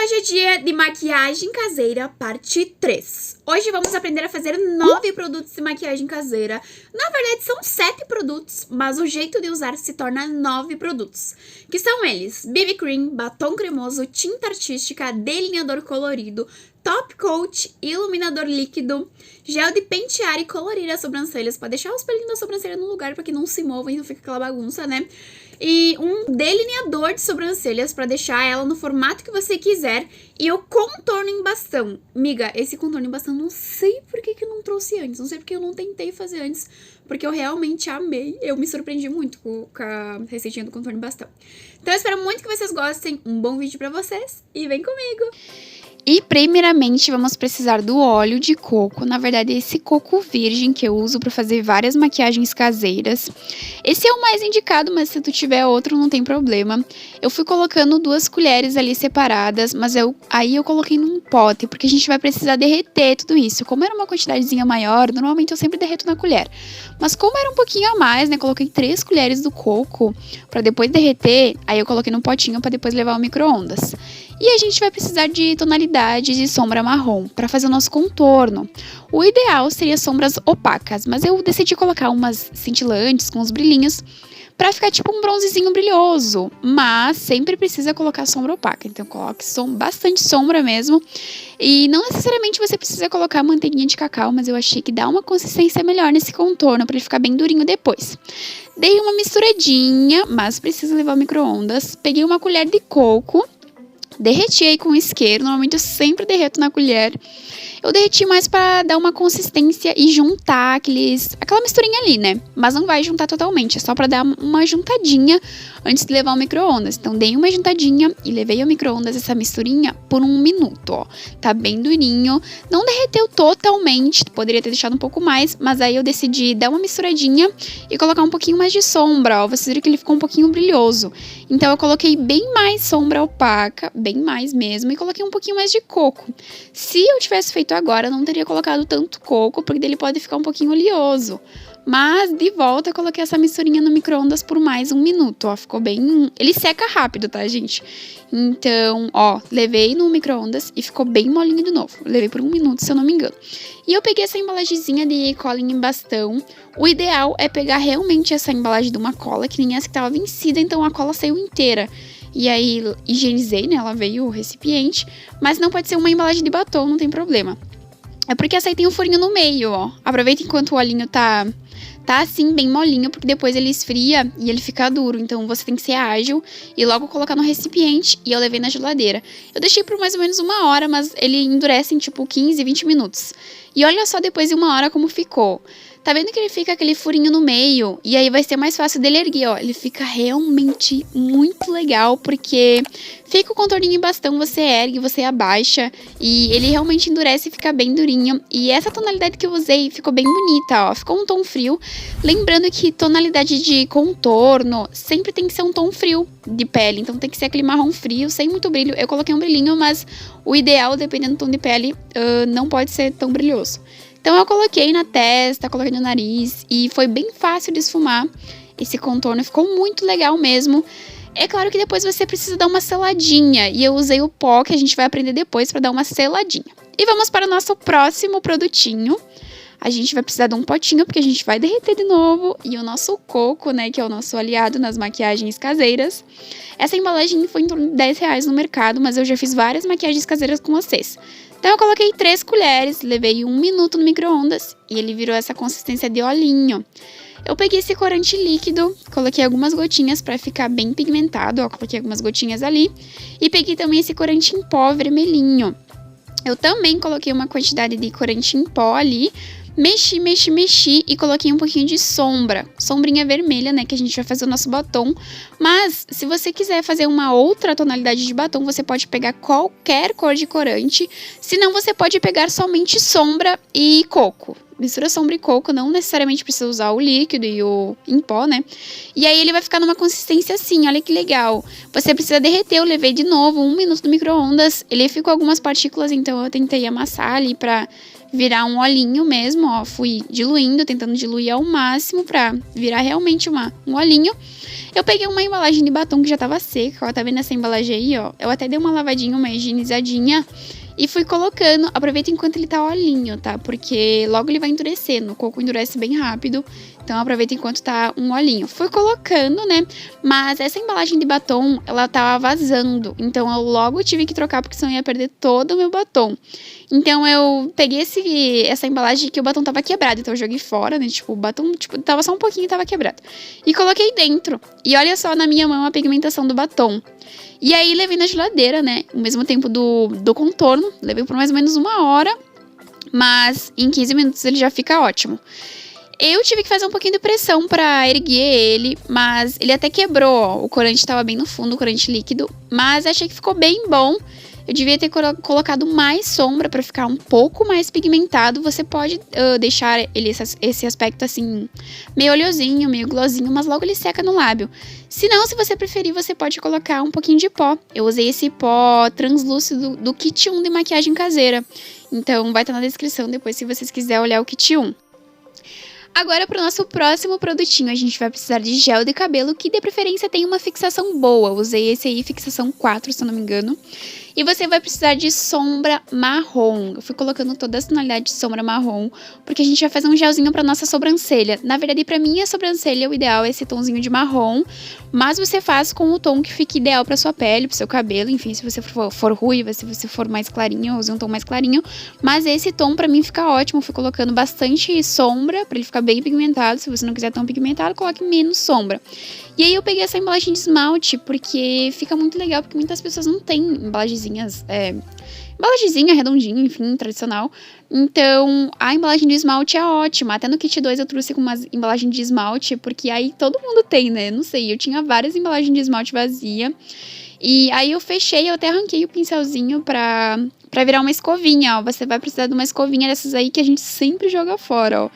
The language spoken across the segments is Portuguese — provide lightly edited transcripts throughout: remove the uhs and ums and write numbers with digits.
Hoje é dia de maquiagem caseira, parte 3. Hoje vamos aprender a fazer 9 produtos de maquiagem caseira. Na verdade, são 7 produtos, mas o jeito de usar se torna 9 produtos. Que são eles: BB Cream, batom cremoso, tinta artística, delineador colorido, top coat, iluminador líquido, gel de pentear e colorir as sobrancelhas, para deixar os pelinhos da sobrancelha no lugar, para que não se movam e não fique aquela bagunça, né? E um delineador de sobrancelhas para deixar ela no formato que você quiser. E o contorno em bastão. Miga, esse contorno em bastão, não sei por que eu não trouxe antes. Não sei porque eu não tentei fazer antes. Porque eu realmente amei. Eu me surpreendi muito com a receitinha do contorno em bastão. Então eu espero muito que vocês gostem. Um bom vídeo pra vocês. E vem comigo! E primeiramente vamos precisar do óleo de coco, na verdade esse coco virgem que eu uso para fazer várias maquiagens caseiras. Esse é o mais indicado, mas se tu tiver outro não tem problema. Eu fui colocando 2 colheres ali separadas, mas aí eu coloquei num pote, porque a gente vai precisar derreter tudo isso. Como era uma quantidadezinha maior, normalmente eu sempre derreto na colher. Mas como era um pouquinho a mais, né, coloquei 3 colheres do coco para depois derreter, aí eu coloquei num potinho para depois levar ao micro-ondas. E a gente vai precisar de tonalidade de sombra marrom para fazer o nosso contorno. O ideal seria sombras opacas, mas eu decidi colocar umas cintilantes com os brilhinhos para ficar tipo um bronzezinho brilhoso. Mas sempre precisa colocar sombra opaca, então coloque bastante sombra mesmo. E não necessariamente você precisa colocar manteiguinha de cacau, mas eu achei que dá uma consistência melhor nesse contorno para ele ficar bem durinho depois. Dei uma misturadinha, mas precisa levar ao micro-ondas. Peguei uma colher de coco. Derreti aí com o isqueiro, normalmente eu sempre derreto na colher. Eu derreti mais para dar uma consistência e juntar aquela misturinha ali, né? Mas não vai juntar totalmente, é só para dar uma juntadinha antes de levar ao micro-ondas. Então dei uma juntadinha e levei ao micro-ondas essa misturinha por 1 minuto, ó. Tá bem durinho, não derreteu totalmente, poderia ter deixado um pouco mais, mas aí eu decidi dar uma misturadinha e colocar um pouquinho mais de sombra, ó. Vocês viram que ele ficou um pouquinho brilhoso. Então eu coloquei bem mais sombra opaca, bem mais mesmo, e coloquei um pouquinho mais de coco. Se eu tivesse feito agora, eu não teria colocado tanto coco, porque ele pode ficar um pouquinho oleoso. Mas, de volta, eu coloquei essa misturinha no micro-ondas por mais 1 minuto, ó. Ficou bem... Ele seca rápido, tá, gente? Então, ó, levei no micro-ondas e ficou bem molinho de novo. Levei por 1 minuto, se eu não me engano. E eu peguei essa embalagemzinha de colinha em bastão. O ideal é pegar realmente essa embalagem de uma cola, que nem essa que tava vencida, então a cola saiu inteira. E aí, higienizei, né? Lavei o recipiente, mas não pode ser uma embalagem de batom, não tem problema. É porque essa aí tem um furinho no meio, ó. Aproveita enquanto o olhinho tá assim, bem molinho, porque depois ele esfria e ele fica duro. Então, você tem que ser ágil e logo colocar no recipiente. E eu levei na geladeira. Eu deixei por mais ou menos 1 hora, mas ele endurece em, tipo, 15, 20 minutos. E olha só depois de 1 hora como ficou. Tá vendo que ele fica aquele furinho no meio? E aí vai ser mais fácil dele erguer, ó. Ele fica realmente muito legal, porque fica o contorninho em bastão, você ergue, você abaixa. E ele realmente endurece e fica bem durinho. E essa tonalidade que eu usei ficou bem bonita, ó. Ficou um tom frio. Lembrando que tonalidade de contorno sempre tem que ser um tom frio de pele. Então tem que ser aquele marrom frio, sem muito brilho. Eu coloquei um brilhinho, mas o ideal, dependendo do tom de pele, não pode ser tão brilhoso. Então eu coloquei na testa, coloquei no nariz e foi bem fácil de esfumar esse contorno, ficou muito legal mesmo. É claro que depois você precisa dar uma seladinha e eu usei o pó que a gente vai aprender depois para dar uma seladinha. E vamos para o nosso próximo produtinho. A gente vai precisar de um potinho porque a gente vai derreter de novo e o nosso coco, né, que é o nosso aliado nas maquiagens caseiras. Essa embalagem foi em torno de R$10 no mercado, mas eu já fiz várias maquiagens caseiras com vocês. Então eu coloquei 3 colheres, levei 1 minuto no micro-ondas e ele virou essa consistência de olhinho. Eu peguei esse corante líquido, coloquei algumas gotinhas para ficar bem pigmentado, ó, coloquei algumas gotinhas ali. E peguei também esse corante em pó vermelhinho. Eu também coloquei uma quantidade de corante em pó ali. Mexi e coloquei um pouquinho de sombrinha vermelha, né, que a gente vai fazer o nosso batom. Mas, se você quiser fazer uma outra tonalidade de batom, você pode pegar qualquer cor de corante. Se não, você pode pegar somente sombra e coco. Mistura sombra e coco, não necessariamente precisa usar o líquido e o em pó, né? E aí ele vai ficar numa consistência assim, olha que legal. Você precisa derreter, eu levei de novo 1 minuto no micro-ondas. Ele ficou algumas partículas, então eu tentei amassar ali pra virar um olhinho mesmo, ó. Fui diluindo, tentando diluir ao máximo pra virar realmente um olhinho. Eu peguei uma embalagem de batom que já tava seca, ó. Tá vendo essa embalagem aí, ó? Eu até dei uma lavadinha, uma higienizadinha. E fui colocando, aproveita enquanto ele tá olhinho, tá? Porque logo ele vai endurecendo, o coco endurece bem rápido. Então aproveita enquanto tá um olhinho. Fui colocando, né? Mas essa embalagem de batom, ela tava vazando. Então eu logo tive que trocar, porque senão eu ia perder todo o meu batom. Então eu peguei essa embalagem que o batom tava quebrado. Então eu joguei fora, né? Tipo, o batom tava só um pouquinho e tava quebrado. E coloquei dentro. E olha só na minha mão a pigmentação do batom. E aí levei na geladeira, né? O mesmo tempo do contorno. Levei por mais ou menos 1 hora. Mas em 15 minutos ele já fica ótimo. Eu tive que fazer um pouquinho de pressão pra erguer ele, mas ele até quebrou, ó. O corante tava bem no fundo, o corante líquido. Mas achei que ficou bem bom. Eu devia ter colocado mais sombra pra ficar um pouco mais pigmentado. Você pode deixar ele esse aspecto assim, meio oleosinho, meio glossinho, mas logo ele seca no lábio. Se não, se você preferir, você pode colocar um pouquinho de pó. Eu usei esse pó translúcido do Kit 1 de maquiagem caseira. Então vai estar na descrição depois se vocês quiserem olhar o Kit 1. Agora, para o nosso próximo produtinho, a gente vai precisar de gel de cabelo, que de preferência tem uma fixação boa. Usei esse aí, fixação 4, se eu não me engano. E você vai precisar de sombra marrom. Eu fui colocando toda a tonalidade de sombra marrom, porque a gente vai fazer um gelzinho para nossa sobrancelha. Na verdade, para minha sobrancelha, o ideal é esse tomzinho de marrom, mas você faz com o tom que fique ideal para sua pele, para seu cabelo. Enfim, se você for ruiva, se você for mais clarinho, use um tom mais clarinho. Mas esse tom para mim fica ótimo. Eu fui colocando bastante sombra para ele ficar bem pigmentado. Se você não quiser tão pigmentado, coloque menos sombra. E aí eu peguei essa embalagem de esmalte, porque fica muito legal, porque muitas pessoas não têm embalagenzinhas, embalagenzinha redondinha, enfim, tradicional. Então, a embalagem de esmalte é ótima. Até no kit 2 eu trouxe com uma embalagem de esmalte, porque aí todo mundo tem, né? Não sei, eu tinha várias embalagens de esmalte vazia. E aí eu fechei, eu até arranquei o pincelzinho pra virar uma escovinha, ó. Você vai precisar de uma escovinha dessas aí que a gente sempre joga fora, ó.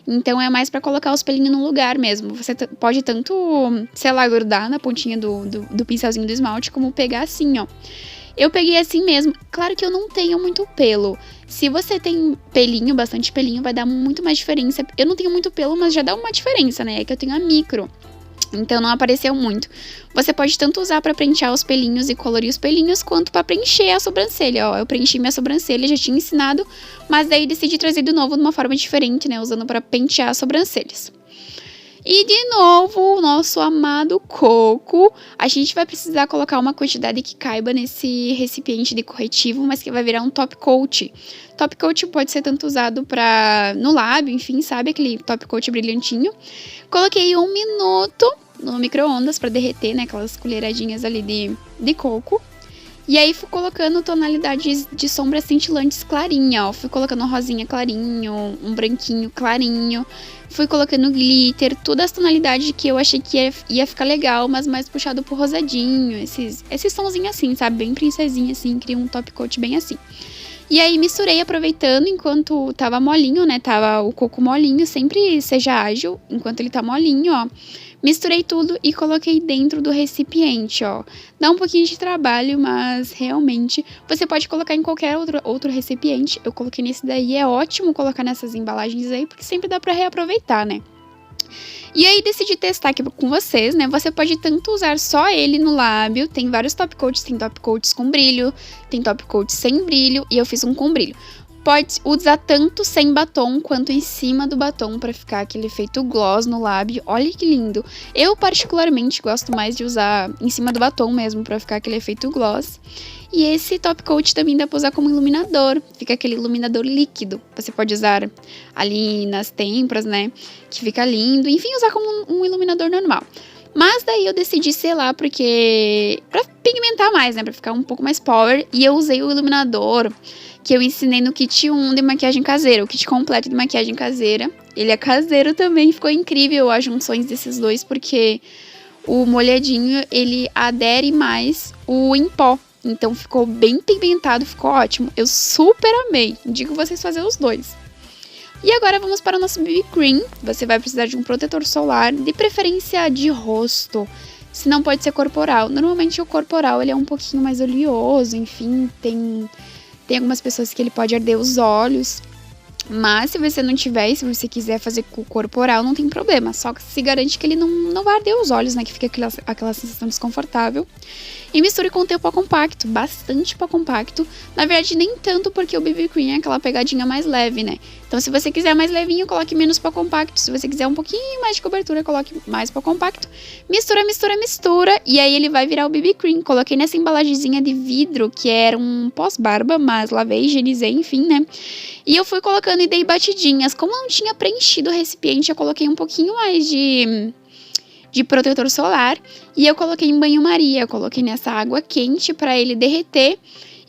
Então é mais pra colocar os pelinhos no lugar mesmo. Você pode tanto, sei lá, grudar na pontinha do pincelzinho do esmalte, como pegar assim, ó. Eu peguei assim mesmo. Claro que eu não tenho muito pelo. Se você tem pelinho, bastante pelinho, vai dar muito mais diferença. Eu não tenho muito pelo, mas já dá uma diferença, né? É que eu tenho a micro. Então não apareceu muito. Você pode tanto usar pra preencher os pelinhos e colorir os pelinhos, quanto pra preencher a sobrancelha, ó. Eu preenchi minha sobrancelha, já tinha ensinado, mas daí decidi trazer de novo de uma forma diferente, né? Usando pra pentear as sobrancelhas. E de novo, o nosso amado coco. A gente vai precisar colocar uma quantidade que caiba nesse recipiente de corretivo, mas que vai virar um top coat. Top coat pode ser tanto usado no lábio, enfim, sabe? Aquele top coat brilhantinho. Coloquei 1 minuto no micro-ondas pra derreter, né? Aquelas colheradinhas ali de coco. E aí fui colocando tonalidades de sombra cintilantes clarinha, ó. Fui colocando um rosinha clarinho, um branquinho clarinho. Fui colocando glitter, todas as tonalidades que eu achei que ia ficar legal, mas mais puxado pro rosadinho. Esses tonzinhos assim, sabe? Bem princesinha assim, cria um top coat bem assim. E aí misturei aproveitando enquanto tava molinho, né? Tava o coco molinho, sempre seja ágil enquanto ele tá molinho, ó. Misturei tudo e coloquei dentro do recipiente, ó. Dá um pouquinho de trabalho, mas realmente você pode colocar em qualquer outro recipiente. Eu coloquei nesse daí, é ótimo colocar nessas embalagens aí, porque sempre dá pra reaproveitar, né? E aí decidi testar aqui com vocês, né? Você pode tanto usar só ele no lábio, tem vários top coats, tem top coats com brilho, tem top coats sem brilho, e eu fiz um com brilho. Pode usar tanto sem batom quanto em cima do batom para ficar aquele efeito gloss no lábio. Olha que lindo! Eu particularmente gosto mais de usar em cima do batom mesmo para ficar aquele efeito gloss. E esse top coat também dá para usar como iluminador. Fica aquele iluminador líquido. Você pode usar ali nas têmporas, né? Que fica lindo. Enfim, usar como um iluminador normal. Mas daí eu decidi selar porque... pra pigmentar mais, né? Pra ficar um pouco mais power. E eu usei o iluminador que eu ensinei no kit 1 de maquiagem caseira. O kit completo de maquiagem caseira. Ele é caseiro também. Ficou incrível as junções desses dois. Porque o molhadinho, ele adere mais o em pó. Então ficou bem pigmentado, ficou ótimo. Eu super amei. Indico vocês fazerem os dois. E agora vamos para o nosso BB Cream. Você vai precisar de um protetor solar, de preferência de rosto. Se não, pode ser corporal. Normalmente o corporal ele é um pouquinho mais oleoso, enfim, tem algumas pessoas que ele pode arder os olhos. Mas se você não tiver e se você quiser fazer com o corporal, não tem problema. Só que se garante que ele não vai arder os olhos, né? Que fica aquela sensação desconfortável. E misture com o teu pó compacto, bastante pó compacto. Na verdade, nem tanto porque o BB Cream é aquela pegadinha mais leve, né? Então, se você quiser mais levinho, coloque menos pó compacto. Se você quiser um pouquinho mais de cobertura, coloque mais pó compacto. Mistura, mistura, mistura. E aí ele vai virar o BB Cream. Coloquei nessa embalagenzinha de vidro, que era um pós-barba, mas lavei, higienizei, enfim, né? E eu fui colocando e dei batidinhas. Como não tinha preenchido o recipiente, eu coloquei um pouquinho mais de protetor solar. E eu coloquei em banho-maria. Eu coloquei nessa água quente para ele derreter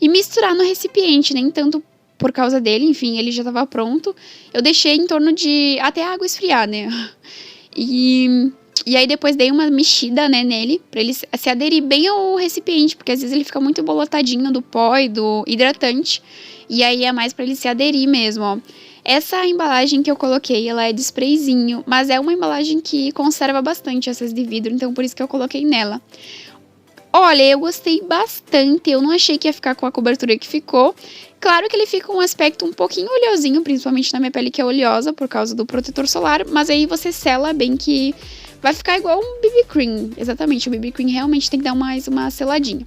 e misturar no recipiente. Nem tanto por causa dele, enfim, ele já estava pronto. Eu deixei em torno de até a água esfriar, né? E aí depois dei uma mexida, né, nele, pra ele se aderir bem ao recipiente, porque às vezes ele fica muito bolotadinho do pó e do hidratante. E aí é mais pra ele se aderir mesmo, ó. Essa embalagem que eu coloquei, ela é de sprayzinho, mas é uma embalagem que conserva bastante essas de vidro, então por isso que eu coloquei nela. Olha, eu gostei bastante, eu não achei que ia ficar com a cobertura que ficou. Claro que ele fica com um aspecto um pouquinho oleosinho, principalmente na minha pele que é oleosa por causa do protetor solar, mas aí você sela bem que vai ficar igual um BB Cream. Exatamente, o BB Cream realmente tem que dar mais uma seladinha.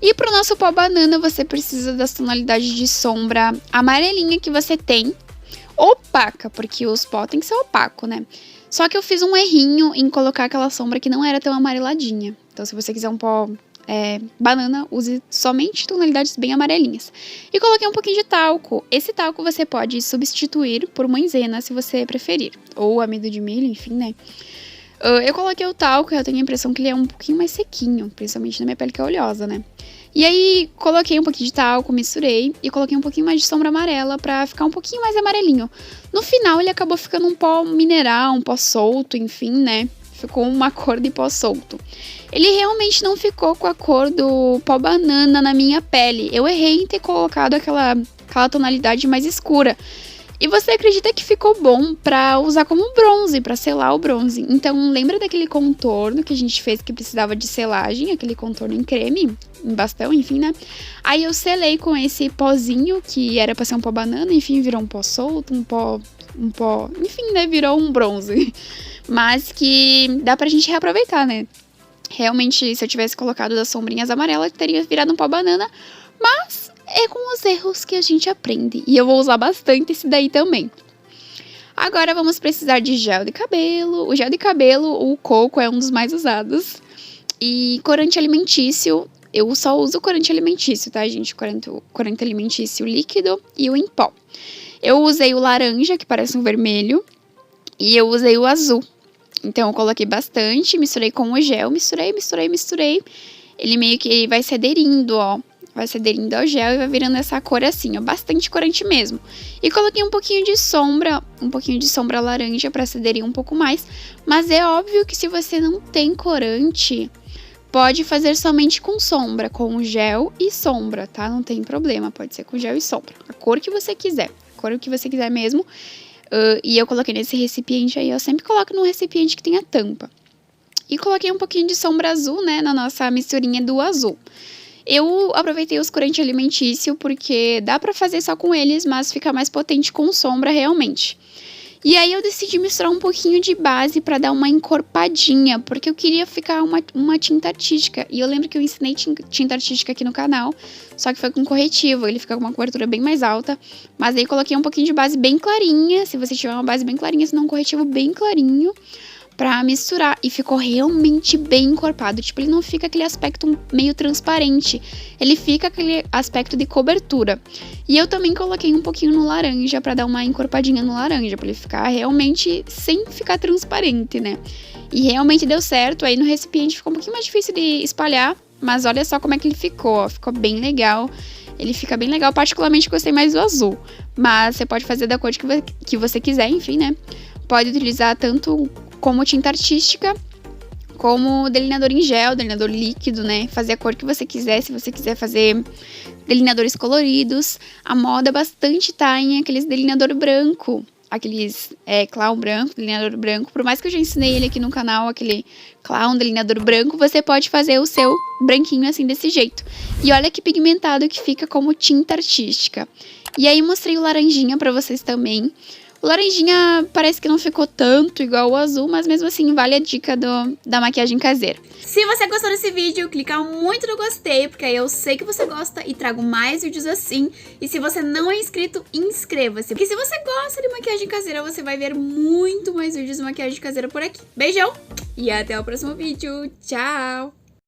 E pro nosso pó banana, você precisa das tonalidades de sombra amarelinha que você tem, opaca, porque os pó tem que ser opaco, né? Só que eu fiz um errinho em colocar aquela sombra que não era tão amareladinha. Então, se você quiser um pó banana, use somente tonalidades bem amarelinhas. E coloquei um pouquinho de talco. Esse talco você pode substituir por maizena, se você preferir. Ou amido de milho, enfim, né? Eu coloquei o talco, eu tenho a impressão que ele é um pouquinho mais sequinho, principalmente na minha pele que é oleosa, né? E aí, coloquei um pouquinho de talco, misturei e coloquei um pouquinho mais de sombra amarela pra ficar um pouquinho mais amarelinho. No final, ele acabou ficando um pó mineral, um pó solto, enfim, né? Ficou uma cor de pó solto. Ele realmente não ficou com a cor do pó banana na minha pele. Eu errei em ter colocado aquela tonalidade mais escura. E você acredita que ficou bom pra usar como bronze, pra selar o bronze. Então, lembra daquele contorno que a gente fez que precisava de selagem? Aquele contorno em creme, em bastão, enfim, né? Aí eu selei com esse pozinho, que era pra ser um pó banana, enfim, virou um pó solto, um pó, enfim, né? Virou um bronze. Mas que dá pra gente reaproveitar, né? Realmente, se eu tivesse colocado das sombrinhas amarelas, teria virado um pó banana, mas é com os erros que a gente aprende. E eu vou usar bastante esse daí também. Agora vamos precisar de gel de cabelo. O gel de cabelo, o coco, é um dos mais usados. E corante alimentício. Eu só uso corante alimentício, tá, gente? Corante alimentício líquido e o em pó. Eu usei o laranja, que parece um vermelho. E eu usei o azul. Então eu coloquei bastante, misturei com o gel. Misturei. Ele meio que vai se aderindo, ó. Vai se aderindo ao gel e vai virando essa cor assim, ó, bastante corante mesmo. E coloquei um pouquinho de sombra laranja para se aderir um pouco mais. Mas é óbvio que se você não tem corante, pode fazer somente com sombra, com gel e sombra, tá? Não tem problema, pode ser com gel e sombra. A cor que você quiser, mesmo. E eu coloquei nesse recipiente aí, eu sempre coloco num recipiente que tenha tampa. E coloquei um pouquinho de sombra azul, né, na nossa misturinha do azul. Eu aproveitei os corante alimentício porque dá pra fazer só com eles, mas fica mais potente com sombra realmente. E aí eu decidi misturar um pouquinho de base pra dar uma encorpadinha, porque eu queria ficar uma tinta artística. E eu lembro que eu ensinei tinta artística aqui no canal, só que foi com corretivo, ele fica com uma cobertura bem mais alta. Mas aí coloquei um pouquinho de base bem clarinha, se você tiver uma base bem clarinha, senão um corretivo bem clarinho, pra misturar, e ficou realmente bem encorpado. Tipo, ele não fica aquele aspecto meio transparente, ele fica aquele aspecto de cobertura. E eu também coloquei um pouquinho no laranja pra dar uma encorpadinha no laranja, pra ele ficar realmente sem ficar transparente, né? E realmente deu certo. Aí no recipiente ficou um pouquinho mais difícil de espalhar, mas olha só como é que ele ficou, ó. Ficou bem legal. Ele fica bem legal, particularmente gostei mais do azul, mas você pode fazer da cor que você quiser, enfim, né? Pode utilizar tanto como tinta artística, como delineador em gel, delineador líquido, né? Fazer a cor que você quiser, se você quiser fazer delineadores coloridos. A moda bastante tá em aqueles delineador branco, aqueles clown branco, delineador branco. Por mais que eu já ensinei ele aqui no canal, aquele clown, delineador branco, você pode fazer o seu branquinho assim, desse jeito. E olha que pigmentado que fica como tinta artística. E aí mostrei o laranjinha pra vocês também. O laranjinha parece que não ficou tanto igual o azul, mas mesmo assim vale a dica da maquiagem caseira. Se você gostou desse vídeo, clica muito no gostei, porque aí eu sei que você gosta e trago mais vídeos assim. E se você não é inscrito, inscreva-se. Porque se você gosta de maquiagem caseira, você vai ver muito mais vídeos de maquiagem caseira por aqui. Beijão e até o próximo vídeo. Tchau!